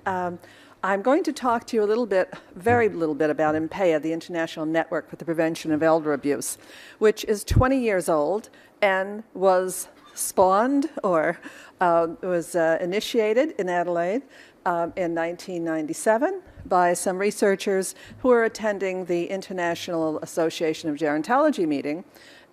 I'm going to talk to you a little bit, very little bit, about INPEA, the International Network for the Prevention of Elder Abuse, which is 20 years old and was spawned or was initiated in Adelaide in 1997 by some researchers who were attending the International Association of Gerontology meeting,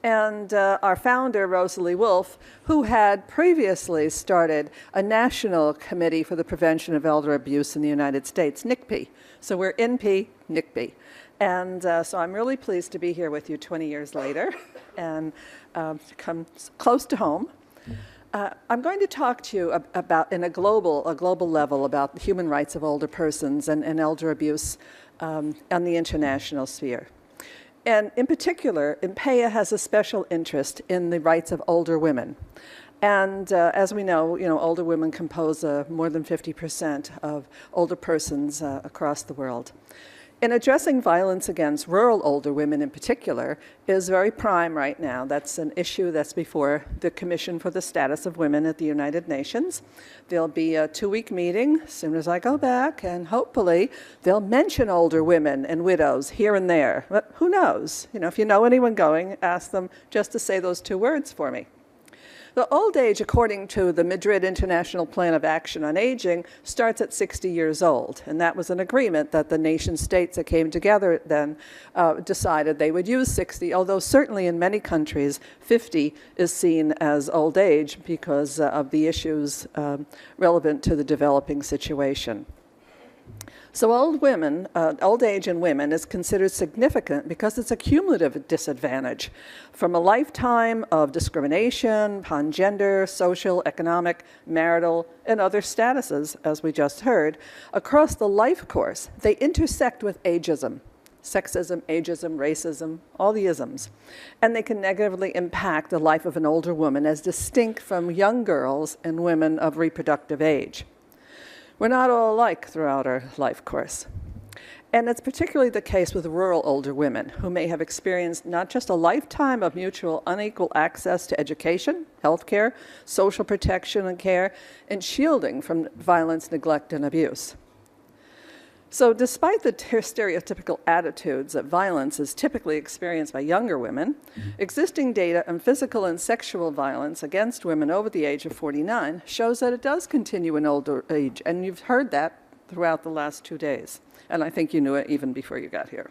and our founder, Rosalie Wolf, who had previously started a national committee for the prevention of elder abuse in the United States, INPEA. So we're INPEA, NICPE. And so I'm really pleased to be here with you 20 years later and to come close to home. I'm going to talk to you about, in a global level, about the human rights of older persons and elder abuse on the international sphere. And in particular, INPEA has a special interest in the rights of older women. And as we know, older women compose more than 50% of older persons across the world. In addressing violence against rural older women in particular is very prime right now. That's an issue that's before the Commission for the Status of Women at the United Nations. There'll be a 2-week meeting as soon as I go back, and hopefully they'll mention older women and widows here and there. But who knows? If you know anyone going, ask them just to say those 2 words for me. The old age, according to the Madrid International Plan of Action on Aging, starts at 60 years old. And that was an agreement that the nation states that came together then decided they would use 60, although certainly in many countries, 50 is seen as old age because of the issues relevant to the developing situation. So old age in women is considered significant because it's a cumulative disadvantage from a lifetime of discrimination upon gender, social, economic, marital, and other statuses, as we just heard. Across the life course, they intersect with ageism, sexism, ageism, racism, all the isms. And they can negatively impact the life of an older woman as distinct from young girls and women of reproductive age. We're not all alike throughout our life course. And it's particularly the case with rural older women who may have experienced not just a lifetime of mutual unequal access to education, healthcare, social protection and care, and shielding from violence, neglect, and abuse. So despite the stereotypical attitudes that violence is typically experienced by younger women, existing data on physical and sexual violence against women over the age of 49 shows that it does continue in older age, and you've heard that throughout the last 2 days, and I think you knew it even before you got here.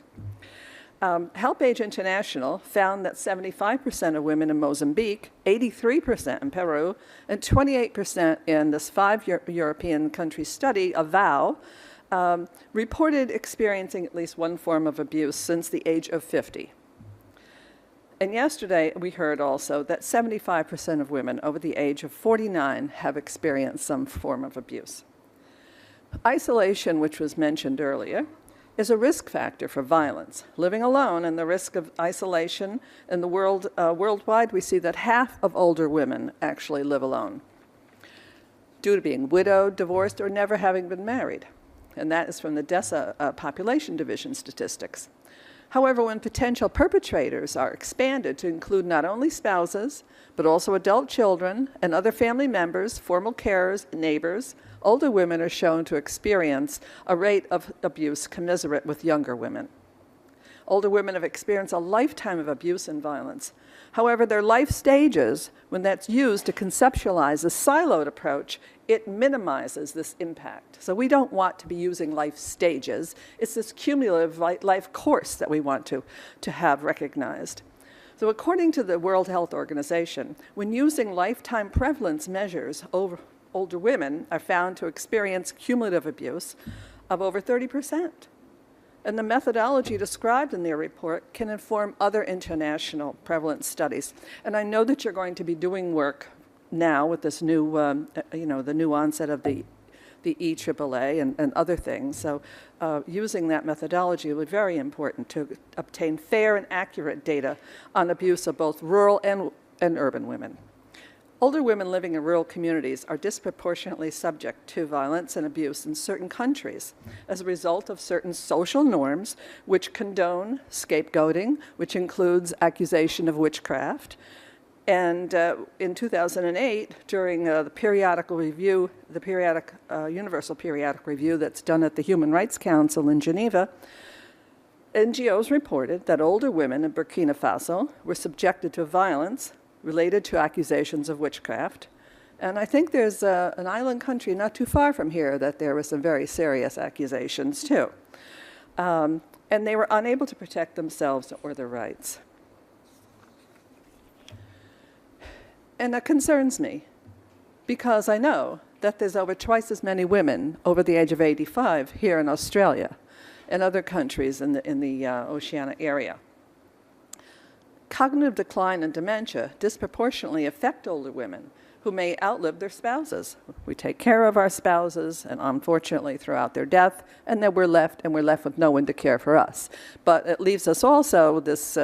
Help Age International found that 75% of women in Mozambique, 83% in Peru, and 28% in this 5 European country study of VOW, reported experiencing at least one form of abuse since the age of 50. And yesterday we heard also that 75% of women over the age of 49 have experienced some form of abuse. Isolation, which was mentioned earlier, is a risk factor for violence. Living alone and the risk of isolation in the worldwide, we see that half of older women actually live alone due to being widowed, divorced, or never having been married. And that is from the DESA Population Division statistics. However, when potential perpetrators are expanded to include not only spouses, but also adult children and other family members, formal carers, neighbors, older women are shown to experience a rate of abuse commensurate with younger women. Older women have experienced a lifetime of abuse and violence. However, their life stages, when that's used to conceptualize a siloed approach, it minimizes this impact. So we don't want to be using life stages. It's this cumulative life course that we want to have recognized. So according to the World Health Organization, when using lifetime prevalence measures, older women are found to experience cumulative abuse of over 30%. And the methodology described in their report can inform other international prevalence studies. And I know that you're going to be doing work now with this new, the new onset of the EAAA and other things. So using that methodology will be very important to obtain fair and accurate data on abuse of both rural and urban women. Older women living in rural communities are disproportionately subject to violence and abuse in certain countries as a result of certain social norms which condone scapegoating, which includes accusation of witchcraft, And in 2008, during the periodical review, Universal Periodic Review that's done at the Human Rights Council in Geneva, NGOs reported that older women in Burkina Faso were subjected to violence related to accusations of witchcraft. And I think there's an island country not too far from here that there were some very serious accusations too. And they were unable to protect themselves or their rights. And that concerns me, because I know that there's over twice as many women over the age of 85 here in Australia and other countries in the Oceania area. Cognitive decline and dementia disproportionately affect older women who may outlive their spouses. We take care of our spouses, and unfortunately throughout their death, and then we're left with no one to care for us. But it leaves us also, this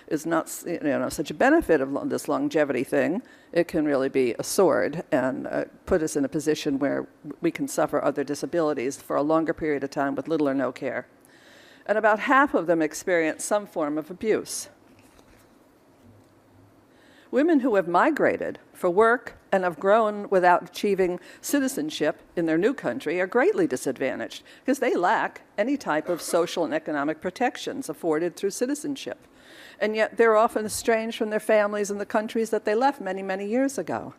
is not such a benefit of this longevity thing. It can really be a sword and put us in a position where we can suffer other disabilities for a longer period of time with little or no care. And about half of them experience some form of abuse. Women who have migrated for work and have grown without achieving citizenship in their new country are greatly disadvantaged because they lack any type of social and economic protections afforded through citizenship. And yet they're often estranged from their families in the countries that they left many, many years ago.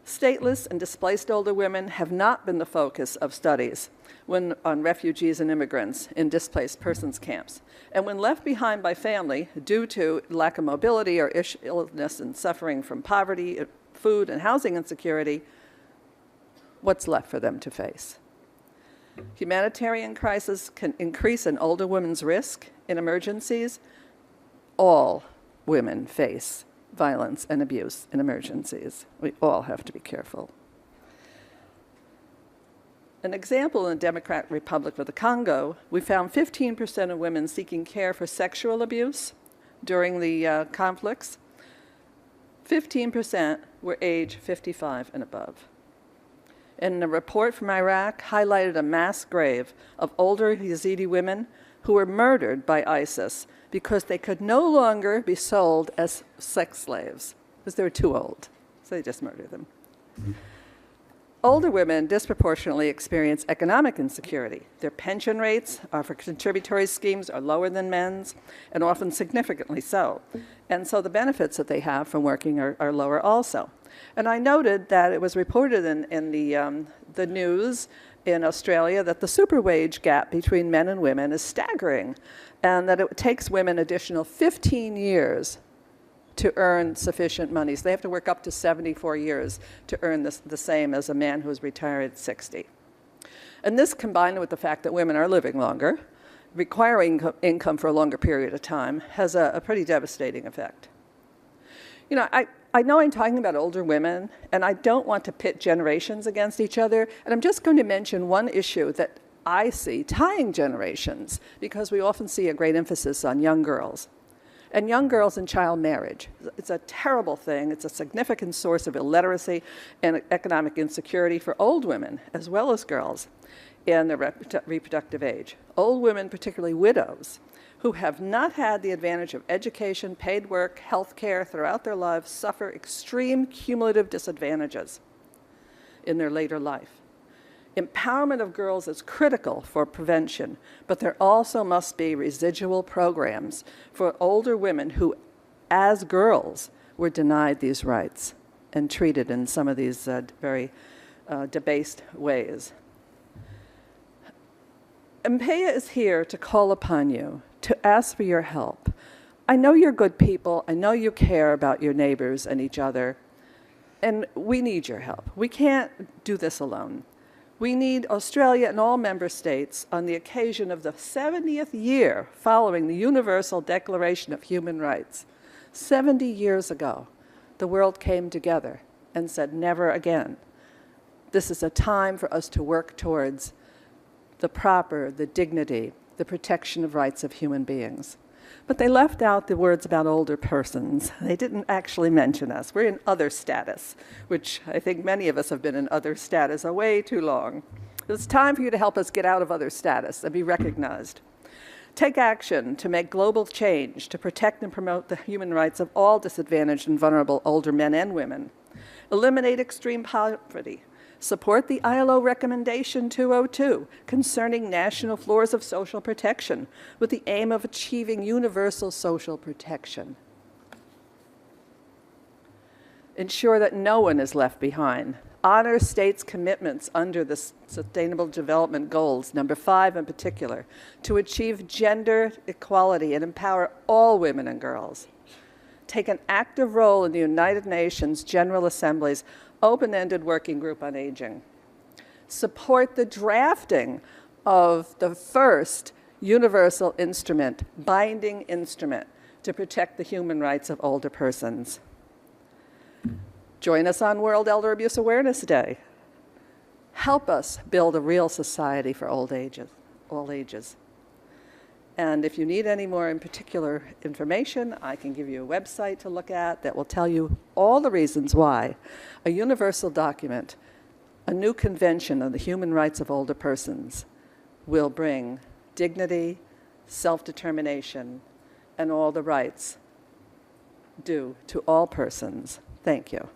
Stateless and displaced older women have not been the focus of studies on refugees and immigrants in displaced persons camps. And when left behind by family due to lack of mobility or illness and suffering from poverty, food and housing insecurity, what's left for them to face? Humanitarian crisis can increase an older woman's risk in emergencies. All women face violence and abuse in emergencies. We all have to be careful. An example in the Democratic Republic of the Congo, we found 15% of women seeking care for sexual abuse during the conflicts. 15% were age 55 and above. And a report from Iraq highlighted a mass grave of older Yazidi women who were murdered by ISIS because they could no longer be sold as sex slaves because they were too old. So they just murdered them. Mm-hmm. Older women disproportionately experience economic insecurity. Their pension rates for contributory schemes are lower than men's, and often significantly so. And so the benefits that they have from working are lower also. And I noted that it was reported in the news in Australia that the superwage gap between men and women is staggering, and that it takes women additional 15 years to earn sufficient money. So they have to work up to 74 years to earn the same as a man who's retired at 60. And this, combined with the fact that women are living longer, requiring income for a longer period of time, has a pretty devastating effect. You know, I know I'm talking about older women, and I don't want to pit generations against each other, and I'm just going to mention one issue that I see tying generations, because we often see a great emphasis on young girls. And young girls and child marriage. It's a terrible thing. It's a significant source of illiteracy and economic insecurity for old women, as well as girls, in their reproductive age. Old women, particularly widows, who have not had the advantage of education, paid work, health care throughout their lives, suffer extreme cumulative disadvantages in their later life. Empowerment of girls is critical for prevention, but there also must be residual programs for older women who, as girls, were denied these rights and treated in some of these very debased ways. INPEA is here to call upon you, to ask for your help. I know you're good people. I know you care about your neighbors and each other, and we need your help. We can't do this alone. We need Australia and all member states, on the occasion of the 70th year following the Universal Declaration of Human Rights. 70 years ago, the world came together and said, never again. This is a time for us to work towards the dignity, the protection of rights of human beings. But they left out the words about older persons. They didn't actually mention us. We're in other status, which I think many of us have been in other status way too long. It's time for you to help us get out of other status and be recognized. Take action to make global change to protect and promote the human rights of all disadvantaged and vulnerable older men and women. Eliminate extreme poverty. Support the ILO Recommendation 202 concerning national floors of social protection with the aim of achieving universal social protection. Ensure that no one is left behind. Honor states' commitments under the Sustainable Development Goals, number 5 in particular, to achieve gender equality and empower all women and girls. Take an active role in the United Nations General Assembly's open-ended working group on aging. Support the drafting of the first universal instrument, binding instrument, to protect the human rights of older persons. Join us on World Elder Abuse Awareness Day. Help us build a real society for all ages. And if you need any more in particular information, I can give you a website to look at that will tell you all the reasons why a universal document, a new convention on the human rights of older persons, will bring dignity, self-determination, and all the rights due to all persons. Thank you.